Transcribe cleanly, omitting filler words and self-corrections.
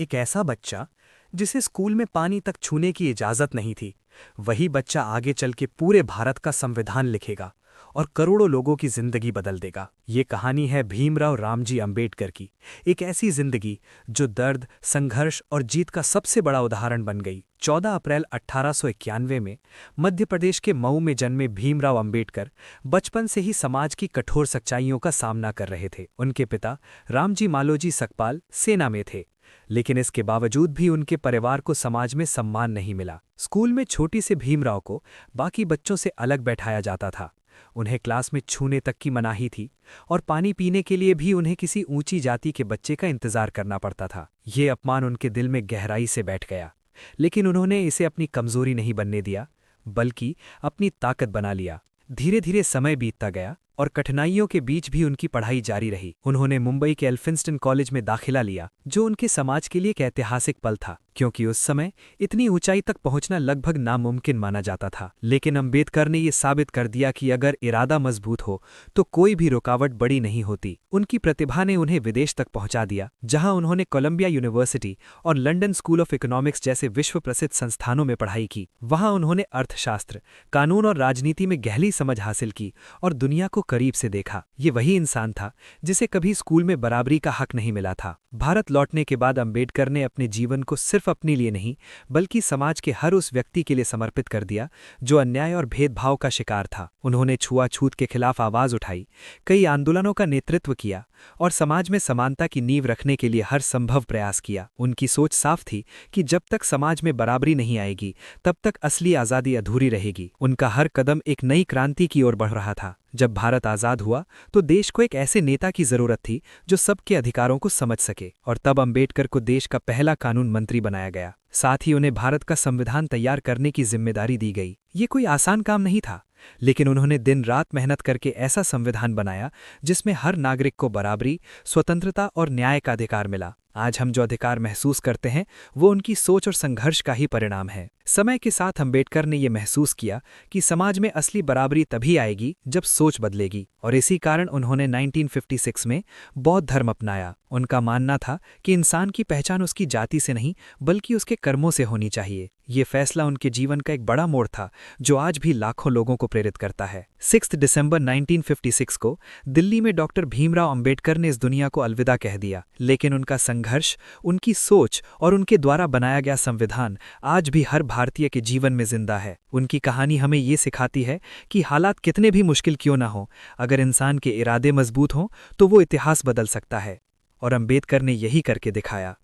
एक ऐसा बच्चा जिसे स्कूल में पानी तक छूने की इजाजत नहीं थी, वही बच्चा आगे चल के पूरे भारत का संविधान लिखेगा और करोड़ों लोगों की जिंदगी बदल देगा। ये कहानी है भीमराव रामजी अंबेडकर की, एक ऐसी जिंदगी जो दर्द, संघर्ष और जीत का सबसे बड़ा उदाहरण बन गई। 14 अप्रैल 1891 में मध्य प्रदेश के मऊ में जन्मे भीमराव अंबेडकर बचपन से ही समाज की कठोर सच्चाइयों का सामना कर रहे थे। उनके पिता रामजी मालोजी सकपाल सेना में थे, लेकिन इसके बावजूद भी उनके परिवार को समाज में सम्मान नहीं मिला। स्कूल में छोटी से भीमराव को बाकी बच्चों से अलग बैठाया जाता था। उन्हें क्लास में छूने तक की मनाही थी और पानी पीने के लिए भी उन्हें किसी ऊंची जाति के बच्चे का इंतजार करना पड़ता था। ये अपमान उनके दिल में गहराई से बैठ गया, लेकिन उन्होंने इसे अपनी कमजोरी नहीं बनने दिया, बल्कि अपनी ताकत बना लिया। धीरे धीरे समय बीतता गया और कठिनाइयों के बीच भी उनकी पढ़ाई जारी रही। उन्होंने मुंबई के एल्फिंस्टन कॉलेज में दाखिला लिया, जो उनके समाज के लिए एक ऐतिहासिक पल था, क्योंकि उस समय इतनी ऊंचाई तक पहुंचना लगभग नामुमकिन माना जाता था। लेकिन अंबेडकर ने यह साबित कर दिया कि अगर इरादा मजबूत हो तो कोई भी रुकावट बड़ी नहीं होती। उनकी प्रतिभा ने उन्हें विदेश तक पहुंचा दिया, जहां उन्होंने कोलंबिया यूनिवर्सिटी और लंदन स्कूल ऑफ इकोनॉमिक्स जैसे विश्व प्रसिद्ध संस्थानों में पढ़ाई की। वहां उन्होंने अर्थशास्त्र, कानून और राजनीति में गहरी समझ हासिल की और दुनिया को करीब से देखा। ये वही इंसान था जिसे कभी स्कूल में बराबरी का हक नहीं मिला था। भारत लौटने के बाद अंबेडकर ने अपने जीवन को सिर्फ अपने लिए नहीं, बल्कि समाज के हर उस व्यक्ति के लिए समर्पित कर दिया जो अन्याय और भेदभाव का शिकार था। उन्होंने छुआछूत के खिलाफ आवाज उठाई, कई आंदोलनों का नेतृत्व किया और समाज में समानता की नींव रखने के लिए हर संभव प्रयास किया। उनकी सोच साफ थी कि जब तक समाज में बराबरी नहीं आएगी, तब तक असली आज़ादी अधूरी रहेगी। उनका हर कदम एक नई क्रांति की ओर बढ़ रहा था। जब भारत आज़ाद हुआ तो देश को एक ऐसे नेता की जरूरत थी जो सबके अधिकारों को समझ सके, और तब अंबेडकर को देश का पहला कानून मंत्री बनाया गया। साथ ही उन्हें भारत का संविधान तैयार करने की जिम्मेदारी दी गई। ये कोई आसान काम नहीं था, लेकिन उन्होंने दिन रात मेहनत करके ऐसा संविधान बनाया जिसमें हर नागरिक को बराबरी, स्वतंत्रता और न्याय का अधिकार मिला। आज हम जो अधिकार महसूस करते हैं वो उनकी सोच और संघर्ष का ही परिणाम है। समय के साथ अंबेडकर ने यह महसूस किया कि समाज में असली बराबरी तभी आएगी जब सोच बदलेगी, और इसी कारण उन्होंने 1956 में बौद्ध धर्म अपनाया। उनका मानना था कि इंसान की पहचान उसकी जाति से नहीं, बल्कि उसके कर्मों से होनी चाहिए। ये फैसला उनके जीवन का एक बड़ा मोड़ था जो आज भी लाखों लोगों को प्रेरित करता है। 6 दिसंबर 1956 को दिल्ली में डॉक्टर भीमराव अंबेडकर ने इस दुनिया को अलविदा कह दिया, लेकिन उनका संघर्ष, उनकी सोच और उनके द्वारा बनाया गया संविधान आज भी हर भारतीय के जीवन में जिंदा है। उनकी कहानी हमें ये सिखाती है कि हालात कितने भी मुश्किल क्यों ना हो, अगर इंसान के इरादे मजबूत हों तो वो इतिहास बदल सकता है, और अंबेडकर ने यही करके दिखाया।